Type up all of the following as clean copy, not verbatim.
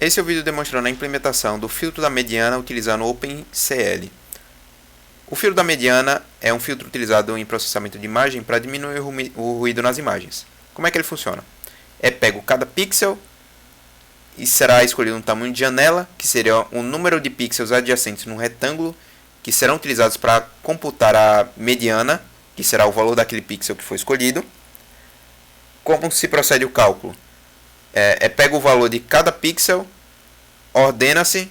Esse é o vídeo demonstrando a implementação do filtro da mediana utilizando o OpenCL. O filtro da mediana é um filtro utilizado em processamento de imagem para diminuir o ruído nas imagens. Como é que ele funciona? Pego cada pixel e será escolhido um tamanho de janela, que seria o número de pixels adjacentes num retângulo, que serão utilizados para computar a mediana, que será o valor daquele pixel que foi escolhido. Como se procede o cálculo? Pega o valor de cada pixel, ordena-se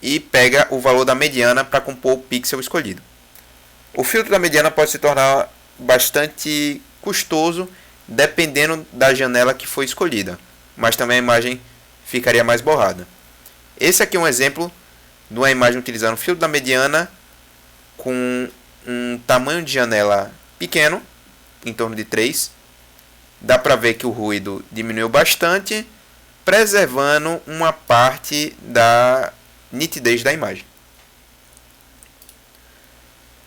e pega o valor da mediana para compor o pixel escolhido. O filtro da mediana pode se tornar bastante custoso dependendo da janela que foi escolhida, mas também a imagem ficaria mais borrada. Esse aqui é um exemplo de uma imagem utilizando o filtro da mediana com um tamanho de janela pequeno, em torno de 3. Dá para ver que o ruído diminuiu bastante, preservando uma parte da nitidez da imagem.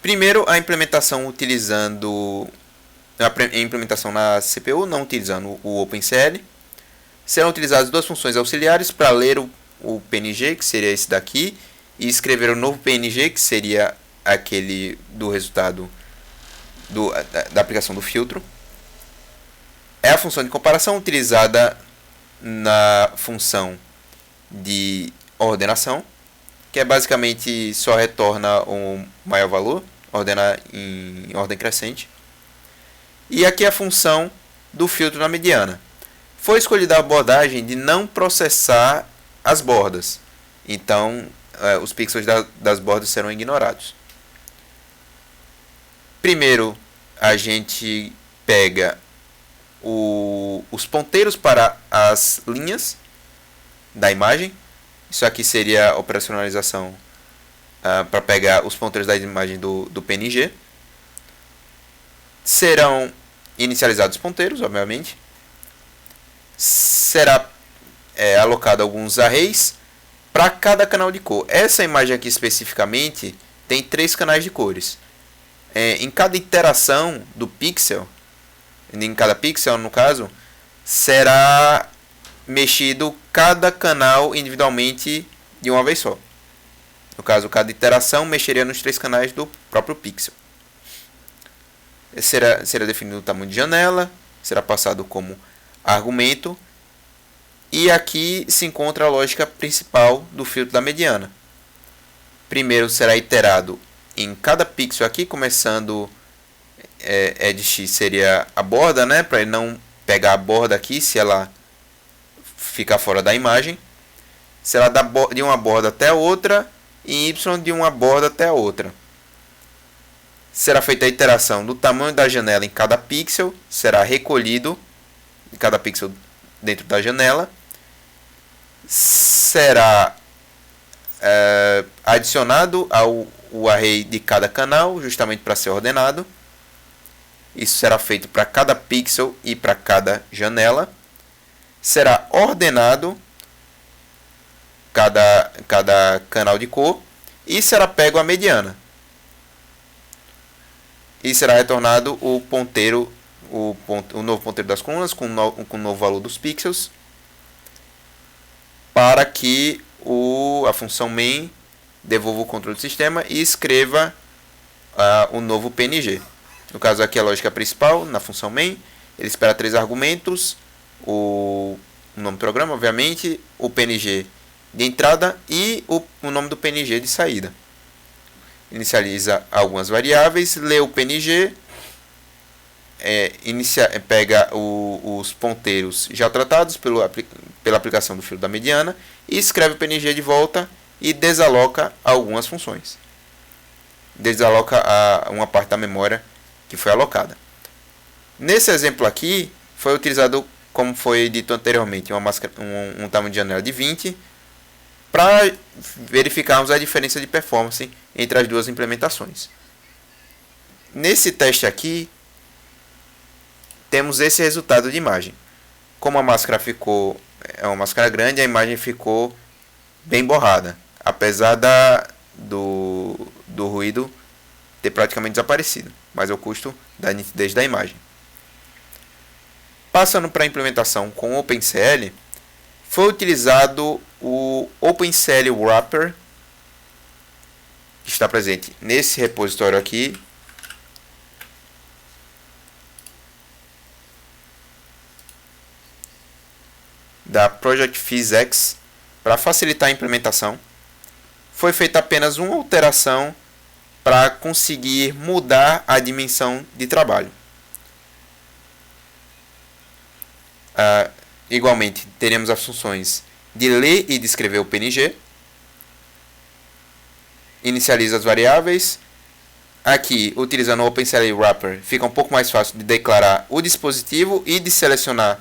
Primeiro, a implementação utilizando a implementação na CPU, não utilizando o OpenCL. Serão utilizadas duas funções auxiliares para ler o PNG, que seria esse daqui, e escrever o novo PNG, que seria aquele do resultado da aplicação do filtro. É a função de comparação utilizada na função de ordenação, que é basicamente só retorna o maior valor, ordena em ordem crescente. E aqui a função do filtro na mediana. Foi escolhida a abordagem de não processar as bordas, então os pixels das bordas serão ignorados. Primeiro a gente pega os ponteiros para as linhas da imagem. Isso aqui seria a operacionalização para pegar os ponteiros da imagem do PNG. Serão inicializados os ponteiros, obviamente. Será alocado alguns arrays para cada canal de cor. Essa imagem aqui especificamente tem 3 canais de cores. Em cada iteração do pixel, em cada pixel no caso, será mexido cada canal individualmente de uma vez só. No caso, cada iteração mexeria nos 3 canais do próprio pixel. Será definido o tamanho de janela, será passado como argumento, e aqui se encontra a lógica principal do filtro da mediana. Primeiro será iterado em cada pixel aqui, começando edX seria a borda, né, para ele não pegar a borda aqui se ela ficar fora da imagem. Será de uma borda até a outra e Y de uma borda até a outra. Será feita a iteração do tamanho da janela em cada pixel, será recolhido em cada pixel dentro da janela. Será adicionado ao array de cada canal, justamente para ser ordenado. Isso será feito para cada pixel e para cada janela. Será ordenado cada canal de cor e será pego a mediana. E será retornado o ponteiro, o novo ponteiro das colunas com o novo valor dos pixels, para que a função main devolva o controle do sistema e escreva o novo PNG. No caso aqui a lógica principal, na função main, ele espera 3 argumentos, o nome do programa, obviamente, o PNG de entrada e o nome do PNG de saída. Inicializa algumas variáveis, lê o PNG, pega os ponteiros já tratados pela aplicação do filtro da mediana e escreve o PNG de volta e desaloca algumas funções. Desaloca uma parte da memória que foi alocada. Nesse exemplo aqui, foi utilizado, como foi dito anteriormente, um tamanho de janela de 20 para verificarmos a diferença de performance entre as duas implementações. Nesse teste aqui, temos esse resultado de imagem. Como a máscara é uma máscara grande, a imagem ficou bem borrada, apesar do ruído ter praticamente desaparecido, mas ao custo da nitidez da imagem. Passando para a implementação com OpenCL, foi utilizado o OpenCL Wrapper, que está presente nesse repositório aqui, da Project PhysX, para facilitar a implementação. Foi feita apenas uma alteração para conseguir mudar a dimensão de trabalho. Igualmente, teremos as funções de ler e de escrever o PNG. Inicializa as variáveis. Aqui, utilizando o OpenCL Wrapper, fica um pouco mais fácil de declarar o dispositivo e de selecionar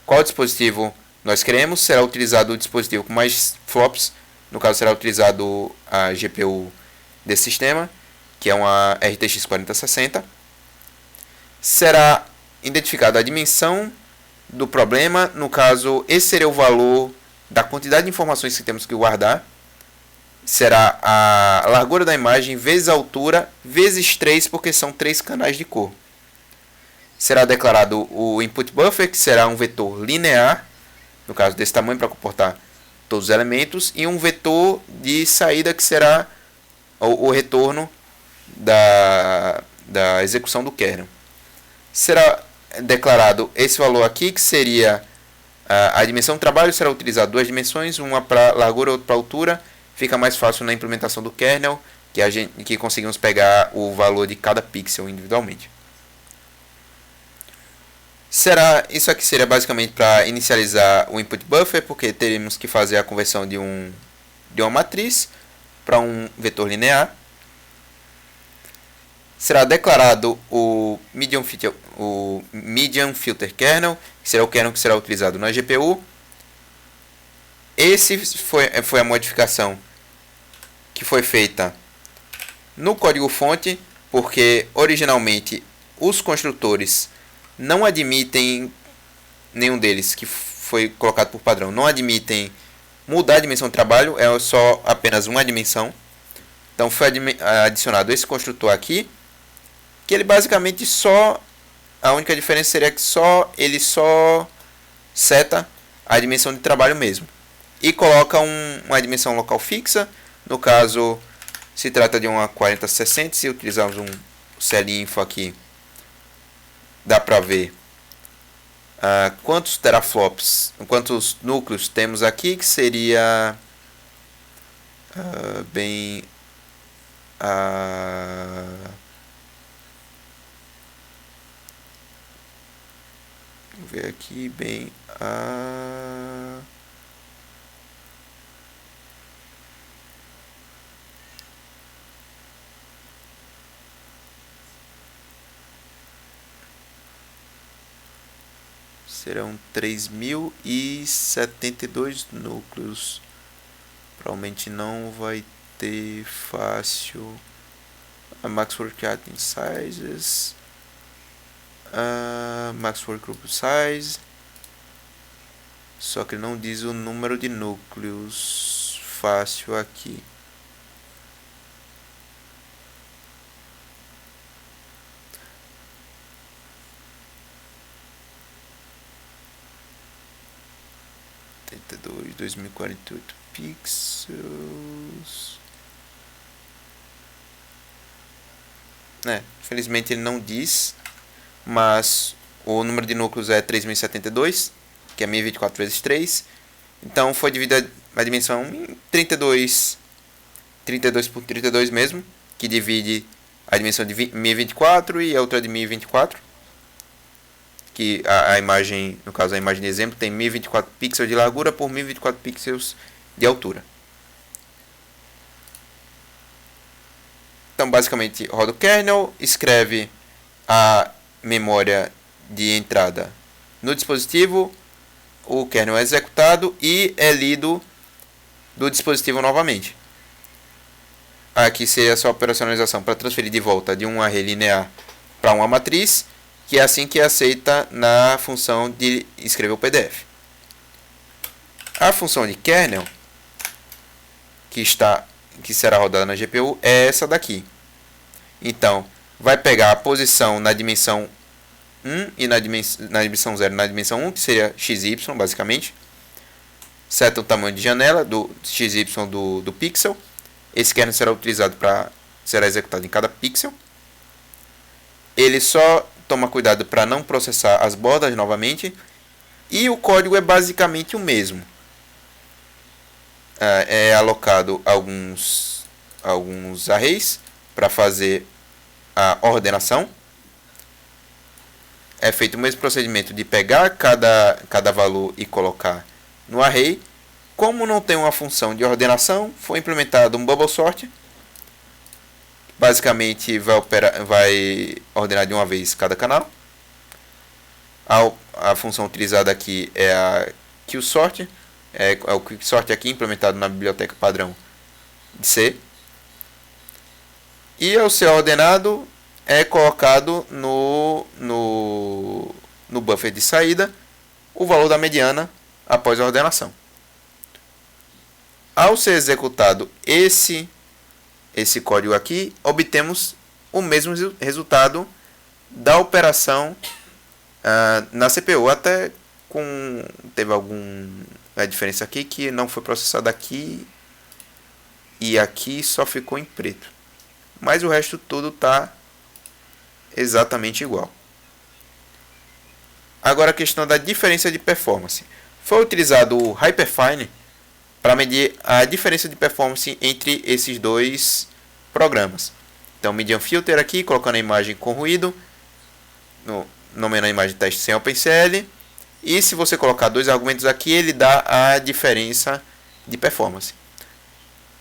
qual dispositivo nós queremos. Será utilizado o dispositivo com mais flops. No caso, será utilizado a GPU desse sistema, que é uma RTX 4060. Será identificada a dimensão do problema. No caso, esse seria o valor da quantidade de informações que temos que guardar. Será a largura da imagem vezes a altura vezes 3, porque são 3 canais de cor. Será declarado o input buffer, que será um vetor linear, no caso desse tamanho, para comportar todos os elementos, e um vetor de saída, que será o retorno da execução do kernel. Será declarado esse valor aqui, que seria a dimensão do trabalho. Será utilizado duas dimensões, uma para largura e outra para altura. Fica mais fácil na implementação do kernel, que conseguimos pegar o valor de cada pixel individualmente. Isso aqui seria basicamente para inicializar o input buffer, porque teremos que fazer a conversão de uma matriz para um vetor linear. Será declarado o medium filter kernel, que será o kernel que será utilizado na GPU. Esse foi a modificação que foi feita no código-fonte, porque originalmente os construtores não admitem, nenhum deles que foi colocado por padrão, não admitem mudar a dimensão de trabalho, é só apenas uma dimensão. Então foi adicionado esse construtor aqui, que ele basicamente a única diferença seria que ele só seta a dimensão de trabalho mesmo. E coloca uma dimensão local fixa. No caso, se trata de uma 4060. Se utilizarmos um CLinfo aqui, dá para ver quantos teraflops, quantos núcleos temos aqui, que seria vamos ver aqui serão 3072 núcleos. Provavelmente não vai ter fácil. Max Work Sizes. Max Work Group Size. Só que não diz o número de núcleos fácil aqui. (32, 2048 pixels). Infelizmente ele não diz, mas o número de núcleos é 3072, que é 1024 vezes 3. Então foi dividida a dimensão em 32 por 32 mesmo, que divide a dimensão de 1024 e a outra de 1024. Que a imagem, no caso a imagem de exemplo, tem 1024 pixels de largura por 1024 pixels de altura. Então basicamente roda o kernel, escreve a memória de entrada no dispositivo, o kernel é executado e é lido do dispositivo novamente. Aqui seria a sua operacionalização para transferir de volta de um array linear para uma matriz, que é assim que é aceita na função de escrever o PDF. A função de kernel, que será rodada na GPU, é essa daqui. Então, vai pegar a posição na dimensão 1 e na dimensão 0 na dimensão 1, que seria XY, basicamente. seta o tamanho de janela do XY do pixel. Esse kernel será executado em cada pixel. Ele só toma cuidado para não processar as bordas novamente. E o código é basicamente o mesmo. É alocado alguns arrays para fazer a ordenação. É feito o mesmo procedimento de pegar cada valor e colocar no array. Como não tem uma função de ordenação, foi implementado um bubble sort. Basicamente vai ordenar de uma vez cada canal. A função utilizada aqui é a QSort. É o QuickSort aqui implementado na biblioteca padrão de C. E ao ser ordenado, é colocado no buffer de saída o valor da mediana após a ordenação. Ao ser executado esse código aqui, obtemos o mesmo resultado da operação na CPU. Até teve a diferença aqui que não foi processado aqui e aqui só ficou em preto. Mas o resto tudo está exatamente igual. Agora a questão da diferença de performance. Foi utilizado o Hyperfine para medir a diferença de performance entre esses dois programas. Então, median filter aqui, colocando a imagem com ruído, nomeando a imagem teste sem OpenCL. E se você colocar dois argumentos aqui, ele dá a diferença de performance.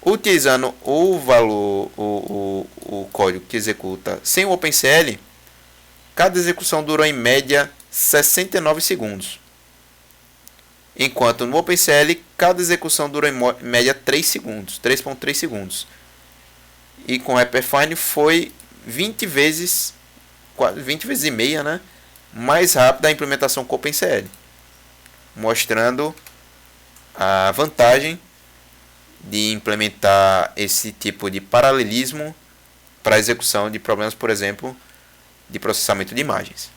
Utilizando o valor, o código que executa sem o OpenCL, cada execução durou em média 69 segundos. Enquanto no OpenCL, cada execução dura em média 3 segundos, 3.3 segundos. E com o Hyperfine foi 20 vezes e meia, né, mais rápida a implementação com o OpenCL, mostrando a vantagem de implementar esse tipo de paralelismo para a execução de problemas, por exemplo, de processamento de imagens.